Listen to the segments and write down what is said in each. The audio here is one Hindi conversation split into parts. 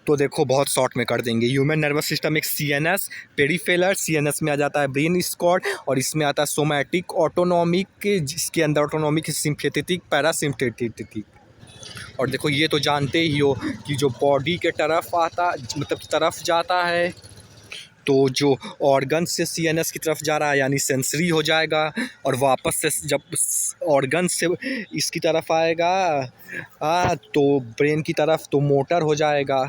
तो देखो बहुत शॉर्ट में कर देंगे। ह्यूमन नर्वस सिस्टम एक सीएनएस, पेरिफेरल, सीएनएस में आ जाता है ब्रेन स्क्वाड, और इसमें आता है सोमैटिक, ऑटोनॉमिक, जिसके अंदर ऑटोनॉमिक, सिम्पैथेटिक, पैरासिम्पैथेटिक। और देखो ये तो जानते ही हो कि जो बॉडी के तरफ आता, मतलब तरफ जाता है, तो जो ऑर्गन से सीएनएस की तरफ जा रहा है यानी सेंसरी हो जाएगा, और वापस से जब ऑर्गन से इसकी तरफ आएगा तो ब्रेन की तरफ तो मोटर हो जाएगा।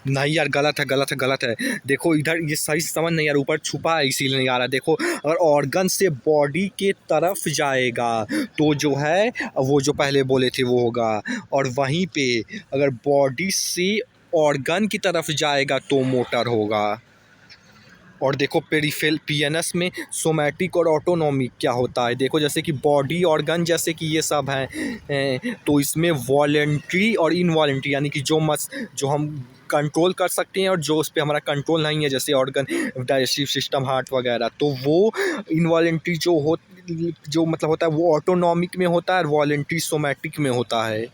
नहीं यार, गलत है गलत है गलत है। देखो इधर ये सही समझ नहीं यार, ऊपर छुपा है इसीलिए नहीं आ रहा। देखो अगर ऑर्गन से बॉडी के तरफ जाएगा तो जो है वो जो पहले बोले थे वो होगा, और वहीं पे अगर बॉडी से ऑर्गन की तरफ जाएगा तो मोटर होगा। और देखो पेरिफेरल, पीएनएस में सोमैटिक और ऑटोनॉमिक क्या होता है। देखो जैसे कि बॉडी ऑर्गन जैसे कि ये सब हैं, तो इसमें वॉलेंट्री और इनवॉलेंट्री यानी कि जो हम कंट्रोल कर सकते हैं और जो उस पर हमारा कंट्रोल नहीं है, जैसे ऑर्गन, डाइजेस्टिव सिस्टम, हार्ट वगैरह, तो वो इनवॉलेंट्री जो मतलब होता है वो ऑटोनॉमिक में होता है, और वॉलेंट्री सोमैटिक में होता है।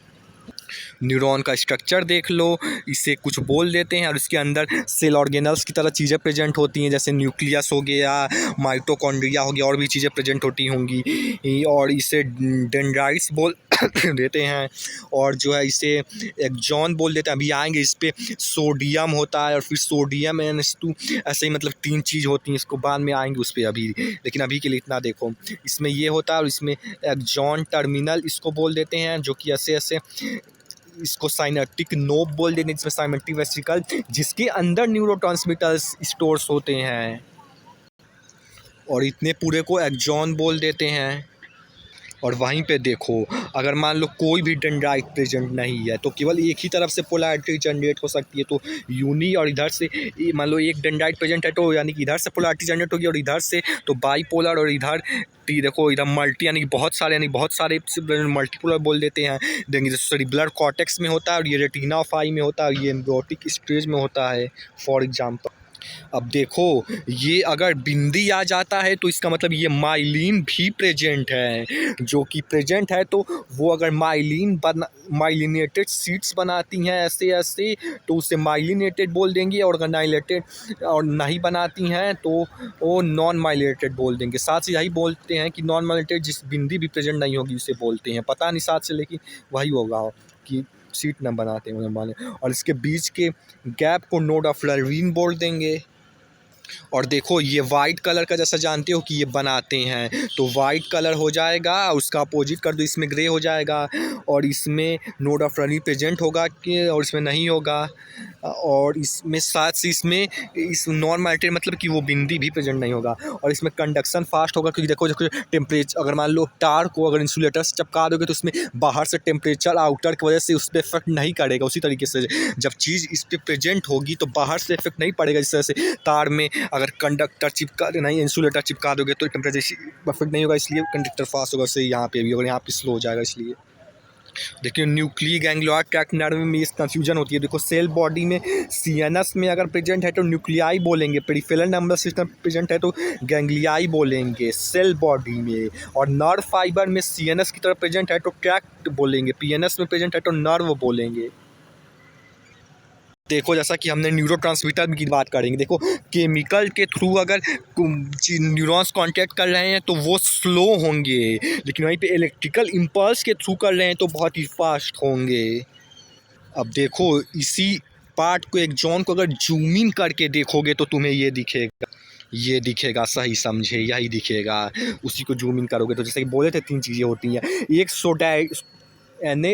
न्यूरॉन का स्ट्रक्चर देख लो, इसे कुछ बोल देते हैं, और इसके अंदर सेल ऑर्गेनल्स की तरह चीज़ें प्रेजेंट होती हैं, जैसे न्यूक्लियस हो गया, माइटोकॉन्ड्रिया हो गया, और भी चीज़ें प्रेजेंट होती होंगी, और इसे डेंड्राइट्स बोल देते हैं, और जो है इसे एक्सॉन बोल देते हैं। अभी आएंगे इस पे। सोडियम होता है, और फिर सोडियम NH2, ऐसे ही मतलब 3 चीज़ होती हैं, इसको बाद में आएंगे उस पर अभी, लेकिन अभी के लिए इतना देखो। इसमें ये होता है, और इसमें एक्सॉन टर्मिनल इसको बोल देते हैं, जो कि ऐसे ऐसे, इसको साइनेप्टिक नोब बोल देते हैं, जिसमें साइनेप्टिक वेसिकल, जिसके अंदर न्यूरोट्रांसमीटर्स स्टोर्स होते हैं, और इतने पूरे को एक्सॉन बोल देते हैं। और वहीं पे देखो अगर मान लो कोई भी डेंड्राइट प्रेजेंट नहीं है तो केवल एक ही तरफ से पोलैरिटी जनरेट हो सकती है, तो यूनी, और इधर से मान लो एक डेंड्राइट प्रेजेंट है तो यानी कि इधर से पोलैरिटी जनरेट होगी, और इधर से तो बाईपोलर, और इधर देखो इधर मल्टी यानी कि बहुत सारे मल्टीपोलर बोल देते हैं। देंगे जैसे ब्लड कॉर्टेक्स में होता है, और ये रेटिना ऑफ आई में होता है, और ये एम्ब्रियोटिक स्टेज में होता है फॉर एग्जाम्पल। अब देखो ये अगर बिंदी आ जाता है तो इसका मतलब ये माइलिन भी प्रेजेंट है, जो कि प्रेजेंट है, तो वो अगर माइलिनेटेड सीट्स बनाती हैं ऐसे ऐसे तो उसे माइलिनेटेड बोल देंगे, और अगर नाइलेटेड और नहीं बनाती हैं तो वो नॉन माइलिनेटेड बोल देंगे। साथ से यही बोलते हैं कि नॉन माइलिनेटेड जिस बिंदी भी प्रेजेंट नहीं होगी उसे बोलते हैं, पता नहीं साथ से, लेकिन वही होगा कि सीट न बनाते हैं माने। और इसके बीच के गैप को नोड ऑफ लर्विन बोल देंगे। और देखो ये वाइट कलर का जैसा जानते हो कि ये बनाते हैं, तो वाइट कलर हो जाएगा, उसका अपोजिट कर दो, इसमें ग्रे हो जाएगा, और इसमें नोड ऑफ लर्विन प्रेजेंट होगा कि, और इसमें नहीं होगा, और इसमें साथ से इसमें इस नॉन माइलेटेड मतलब कि वो बिंदी भी प्रेजेंट नहीं होगा, और इसमें कंडक्शन फास्ट होगा, क्योंकि देखो देखो टेम्परेचर, अगर मान लो तार को अगर इंसुलेटर से चिपका दोगे तो उसमें बाहर से टेम्परेचर आउटर की वजह से उस पर इफेक्ट नहीं करेगा। उसी तरीके से जब चीज़ इस पर प्रेजेंट होगी तो बाहर से इफेक्ट नहीं पड़ेगा। जिस तरह से तार में अगर कंडक्टर चिपका नहीं इंसुलेटर चिपका दोगे तो टेम्परेचर इफेक्ट नहीं होगा, इसलिए कंडक्टर फास्ट होगा। से यहाँ पे भी अगर यहाँ पे स्लो हो जाएगा, इसलिए देखिए न्यूक्लियर गैंग्लियर ट्रैक्ट नर्व में इस कंफ्यूजन होती है। देखो सेल बॉडी में सीएनएस में अगर प्रेजेंट है तो न्यूक्लियाई बोलेंगे, पेरिफेरल नर्वस सिस्टम प्रेजेंट है तो गैंग्लियाई बोलेंगे सेल बॉडी में, और नर्व फाइबर में सीएनएस की तरफ प्रेजेंट है तो ट्रैक्ट बोलेंगे, पीएनएस में प्रेजेंट है तो नर्व बोलेंगे। देखो जैसा कि हमने न्यूरोट्रांसमीटर की बात करेंगे, देखो केमिकल के थ्रू अगर न्यूरॉन्स कांटेक्ट कर रहे हैं तो वो स्लो होंगे, लेकिन वहीं पे इलेक्ट्रिकल इम्पल्स के थ्रू कर रहे हैं तो बहुत ही फास्ट होंगे। अब देखो इसी पार्ट को, एक जॉन को अगर जूम इन करके देखोगे तो तुम्हें ये दिखेगा, सही समझे, यही दिखेगा। उसी को जूम इन करोगे तो जैसे कि बोले थे 3 चीज़ें होती हैं, एक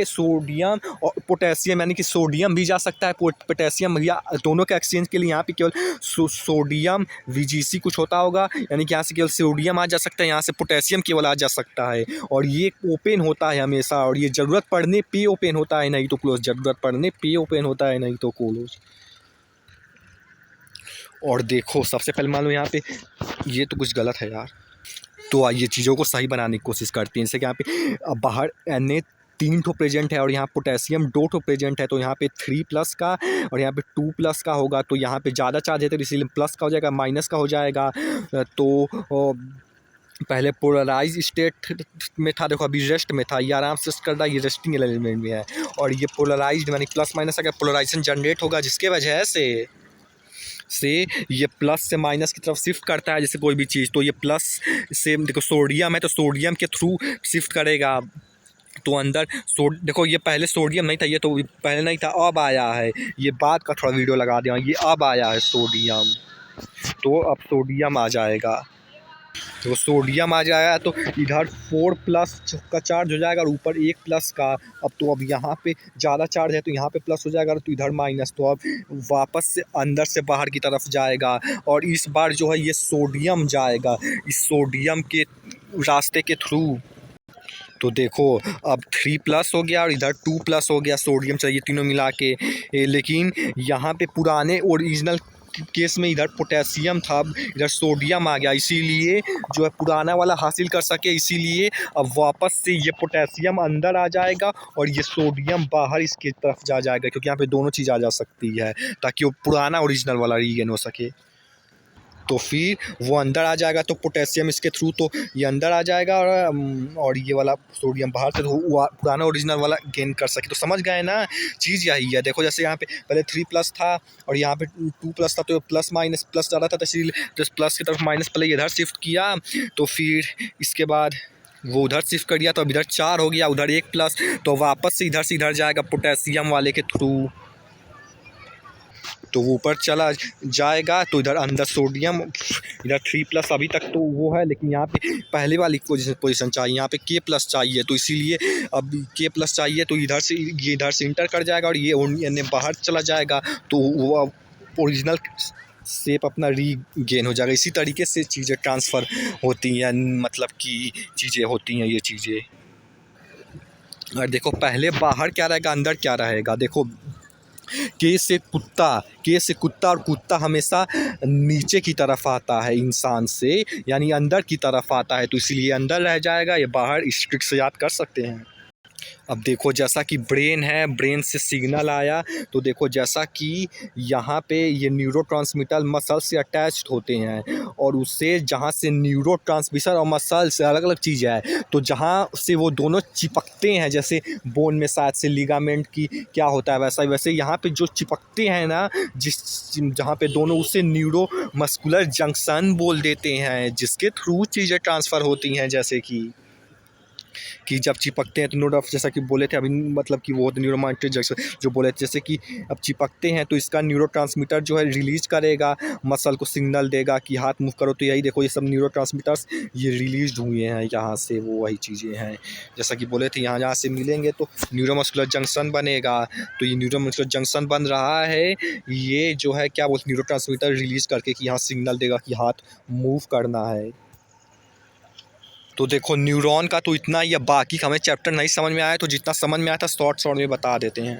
सोडियम और पोटेशियम, यानी कि सोडियम भी जा सकता है, पोटेशियम, या दोनों के एक्सचेंज के लिए यहाँ पे केवल सोडियम VGC कुछ होता होगा, यानी कि यहाँ से केवल सोडियम आ जा सकता है, यहाँ से पोटेशियम केवल आ जा सकता है, और ये ओपन होता है हमेशा, और ये ज़रूरत पड़ने पे ओपन होता है, नहीं तो क्लोज, ज़रूरत पड़ने पे ओपन होता है, नहीं तो क्लोज। और देखो सबसे पहले मान लो यहाँ पे ये तो कुछ गलत है यार, तो आइए चीज़ों को सही बनाने की कोशिश करते हैं। जैसे कि यहाँ पे बाहर Na 3 प्रेजेंट है, और यहाँ पोटेशियम 2 प्रेजेंट है, तो यहाँ पे 3+ का और यहाँ पे 2+ का होगा, तो यहाँ पे ज़्यादा चार्ज है तो इसीलिए प्लस का हो जाएगा, माइनस का हो जाएगा, तो पहले पोलराइज स्टेट में था, देखो अभी रेस्ट में था, ये आराम से कर रहा है, ये रेस्टिंग एलिमेंट में है। और ये पोलराइज्ड यानी प्लस माइनस अगर पोलराइजेशन जनरेट होगा जिसके वजह से ये प्लस से माइनस की तरफ शिफ्ट करता है जैसे कोई भी चीज़, तो ये प्लस से देखो सोडियम है तो सोडियम के थ्रू शिफ्ट करेगा। तो अंदर देखो ये पहले सोडियम नहीं था, ये तो पहले नहीं था, अब आया है, ये बाद का थोड़ा वीडियो लगा दिया, ये अब आया है सोडियम, तो अब सोडियम आ जाएगा। तो सोडियम आ जाएगा तो इधर 4+ का चार्ज हो जाएगा और ऊपर 1+ का। अब तो अब यहाँ पे ज़्यादा चार्ज है तो यहाँ पे प्लस हो जाएगा तो इधर माइनस, तो अब वापस से अंदर से बाहर की तरफ जाएगा। और इस बार जो है ये सोडियम जाएगा इस सोडियम के रास्ते के थ्रू। तो देखो अब 3+ हो गया और इधर 2+ हो गया, सोडियम चाहिए तीनों मिला के। लेकिन यहाँ पे पुराने ओरिजिनल केस में इधर पोटेशियम था, इधर सोडियम आ गया, इसीलिए जो है पुराना वाला हासिल कर सके, इसीलिए अब वापस से ये पोटेशियम अंदर आ जाएगा और ये सोडियम बाहर इसके तरफ जाएगा, क्योंकि यहाँ पे दोनों चीज़ आ जा सकती है ताकि वो पुराना ओरिजिनल वाला रीगेन हो सके। तो फिर वो अंदर आ जाएगा तो पोटेशियम इसके थ्रू, तो ये अंदर आ जाएगा और ये वाला सोडियम बाहर से, तो पुराना ओरिजिनल वाला गेन कर सके। तो समझ गए ना, चीज़ यही है। देखो जैसे यहाँ पे पहले 3+ था और यहाँ पे 2+ था, तो प्लस माइनस प्लस ज़्यादा था, तो इसलिए तो प्लस की तरफ माइनस पहले इधर शिफ्ट किया, तो फिर इसके बाद वो उधर शिफ्ट कर दिया, तो अब इधर 4 हो गया, उधर 1+, तो वापस से इधर जाएगा पोटेशियम वाले के थ्रू, तो वो ऊपर चला जाएगा। तो इधर अंदर सोडियम, इधर 3+ अभी तक तो वो है, लेकिन यहाँ पे पहले वाली पोजीशन चाहिए, यहाँ पे K+ चाहिए, तो इसीलिए अब K+ चाहिए, तो ये इधर से इंटर कर जाएगा और ये बाहर चला जाएगा, तो वो ओरिजिनल शेप अपना रीगेन हो जाएगा। इसी तरीके से चीज़ें ट्रांसफ़र होती हैं, मतलब कि चीज़ें होती हैं ये चीज़ें। और देखो पहले बाहर क्या रहेगा अंदर क्या रहेगा, देखो के से कुत्ता और कुत्ता हमेशा नीचे की तरफ आता है इंसान से, यानी अंदर की तरफ आता है, तो इसीलिए अंदर रह जाएगा, ये बाहर इस ट्रिक से याद कर सकते हैं। अब देखो जैसा कि ब्रेन है, ब्रेन से सिग्नल आया, तो देखो जैसा कि यहाँ पे ये न्यूरोट्रांसमीटर मसल से अटैच्ड होते हैं और उससे जहाँ से न्यूरोट्रांसमीटर और मसल से अलग अलग चीज़ है, तो जहाँ से वो दोनों चिपकते हैं, जैसे बोन में शायद से लिगामेंट की क्या होता है वैसे यहाँ पे जो चिपकते हैं ना, जहाँ पे दोनों, उसे न्यूरो मस्कुलर जंक्शन बोल देते हैं, जिसके थ्रू चीज़ें ट्रांसफ़र होती हैं। जैसे कि जब चिपकते हैं तो न्यूरो, जैसा कि बोले थे अभी, मतलब कि वो न्यूरोमाइंट्रिक जैसे जो बोले थे, जैसे कि अब चिपकते हैं तो इसका न्यूरोट्रांसमीटर जो है रिलीज करेगा, मसल को सिग्नल देगा कि हाथ मूव करो, तो यही देखो ये सब न्यूरोट्रांसमीटर्स ये रिलीज हुए हैं यहाँ से, वो वही चीज़ें हैं जैसा कि बोले थे, यहाँ से मिलेंगे तो न्यूरोमस्कुलर जंक्शन बनेगा। तो ये न्यूरोमस्कुलर जंक्शन बन रहा है, ये जो है क्या बोलते न्यूरोट्रांसमीटर रिलीज करके कि यहाँ सिग्नल देगा कि हाथ मूव करना है। तो देखो न्यूरॉन का तो इतना ही, बाकी हमें चैप्टर नहीं समझ में आया, तो जितना समझ में आया था शॉर्ट में बता देते हैं।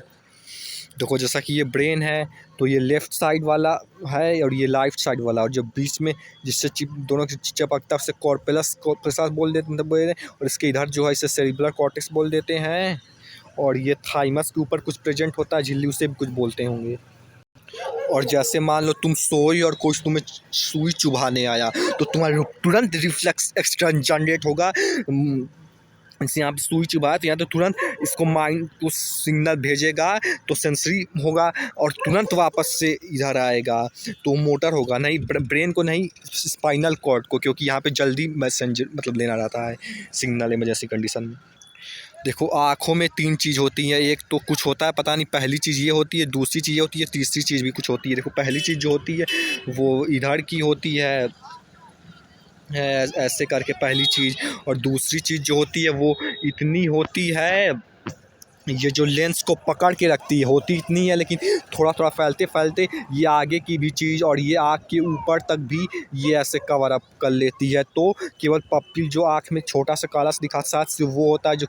देखो जैसा कि ये ब्रेन है तो ये लेफ़्ट साइड वाला है और ये राइट साइड वाला, और जो बीच में जिससे दोनों की चिपकता है उससे कॉर्पस बोल देते हैं, और इसके इधर जो है इसे सेरिब्रल कॉर्टेक्स बोल देते हैं। और ये थाइमस के ऊपर कुछ प्रेजेंट होता है, झिल्ली, उसे भी कुछ बोलते होंगे। और जैसे मान लो तुम सोई और कोई तुम्हें सुई चुभाने आया, तो तुम्हारा तुरंत रिफ्लेक्स एक्सटर्न जनरेट होगा, जैसे यहाँ पे सुई चुभाया तो यहाँ तो तुरंत इसको माइंड को सिग्नल भेजेगा, तो सेंसरी होगा और तुरंत वापस से इधर आएगा, तो मोटर होगा, नहीं ब्रेन को, नहीं स्पाइनल कॉर्ड को, क्योंकि यहाँ पे जल्दी मैसेंजर मतलब लेना रहता है सिग्नल इमरजेंसी कंडीशन में। देखो आँखों में 3 चीज़ होती हैं, एक तो कुछ होता है पता नहीं, पहली चीज़ ये होती है, दूसरी चीज़ ये होती है, तीसरी चीज़ भी कुछ होती है। देखो पहली चीज़ जो होती है वो इधर की होती है ऐसे करके पहली चीज़, और दूसरी चीज़ जो होती है वो इतनी होती है, ये जो लेंस को पकड़ के रखती है, होती इतनी है लेकिन थोड़ा थोड़ा फैलते फैलते ये आगे की भी चीज़ और ये आँख के ऊपर तक भी ये ऐसे कवर अप कर लेती है। तो केवल पप्पी जो आँख में छोटा सा काला सा दिखा साथ से वो होता है, जो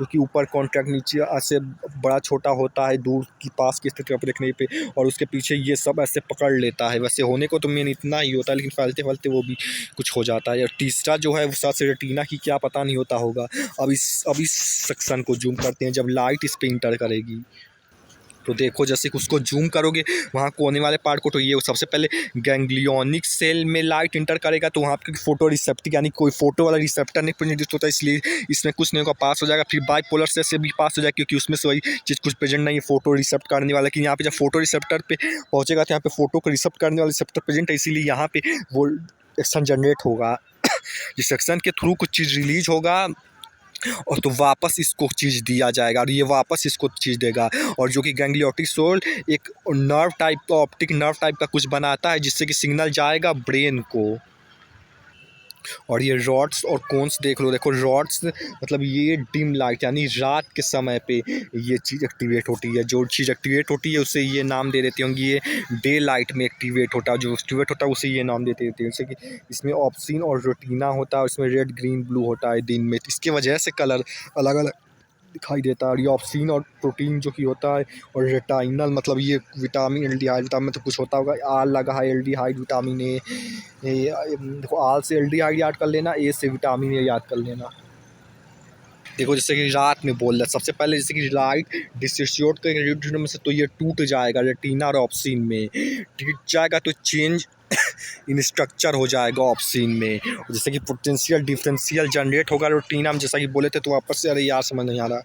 कि ऊपर कॉन्ट्रैक्ट नीचे ऐसे बड़ा छोटा होता है दूर की पास की स्थिति पर देखने पे, और उसके पीछे ये सब ऐसे पकड़ लेता है। वैसे होने को तो मेन इतना ही होता है, लेकिन फैलते फैलते वो भी कुछ हो जाता है। और तीसरा जो है वो साथ से रेटिना की क्या पता नहीं होता होगा। अब इस सेक्शन को जूम करते हैं जब लाइट इस पे इंटर करेगी। तो देखो जैसे कि उसको जूम करोगे वहाँ कोने वाले पार्ट को, तो ये सबसे पहले गैंग्लियोनिक सेल में लाइट इंटर करेगा, तो वहाँ पे फोटो रिसेप्टर यानी कोई फोटो वाला रिसेप्टर नहीं प्रोड्यूस होता, इसलिए इसमें कुछ नहीं होगा, पास हो जाएगा। फिर बाइपोलर सेल से भी पास हो जाएगा, क्योंकि उसमें से वही चीज़ कुछ प्रेजेंट नहीं है फोटो रिसेप्ट करने वाला। लेकिन यहाँ पे जब फोटो रिसेप्टर पे पहुँचेगा तो यहाँ पे फोटो को रिसेप्ट करने वाला रिसेप्टर प्रेजेंट है, इसीलिए यहाँ पे वो एक्शन जनरेट होगा। जिस एक्शन के थ्रू कुछ चीज़ रिलीज होगा और तो वापस इसको चीज़ दिया जाएगा और ये वापस इसको चीज़ देगा। और जो कि गैंग्लियोटिक सोल एक नर्व टाइप का, ऑप्टिक नर्व टाइप का कुछ बनाता है, जिससे कि सिग्नल जाएगा ब्रेन को। और ये रॉड्स और कोन्स देख लो, देखो रॉड्स मतलब ये डिम लाइट यानी रात के समय पे ये चीज़ एक्टिवेट होती है। जो चीज़ एक्टिवेट होती है उसे ये नाम दे देते होंगे, ये डे लाइट में एक्टिवेट होता है। जो एक्टिवेट होता है उसे ये नाम देते हैं, जैसे कि इसमें ऑप्सिन और रेटिना होता है, इसमें रेड ग्रीन ब्लू होता है दिन में, इसकी वजह से कलर अलग अलग दिखाई देता है। और ये ऑप्सिन और प्रोटीन जो कि होता है, और रेटाइनल मतलब ये विटामिन एल्डिहाइड, विटामिन तो कुछ होता होगा, आल लगा है एल्डिहाइड विटामिन ए, देखो आल से एल्डिहाइड याद कर लेना, ए से विटामिन ए याद कर लेना। देखो जैसे कि रात में बोल रहा है, सबसे पहले जैसे कि लाइट डिसोसिएट करेंगे में से, तो ये टूट जाएगा रेटिना और ऑप्सिन में, टूट जाएगा तो चेंज इन स्ट्रक्चर हो जाएगा ऑप्सिन में। जैसे कि पोटेंशियल डिफरेंशियल जनरेट होगा रेटिना में, जैसा कि बोले थे, तो वापस से अरे यार समझ नहीं आ रहा।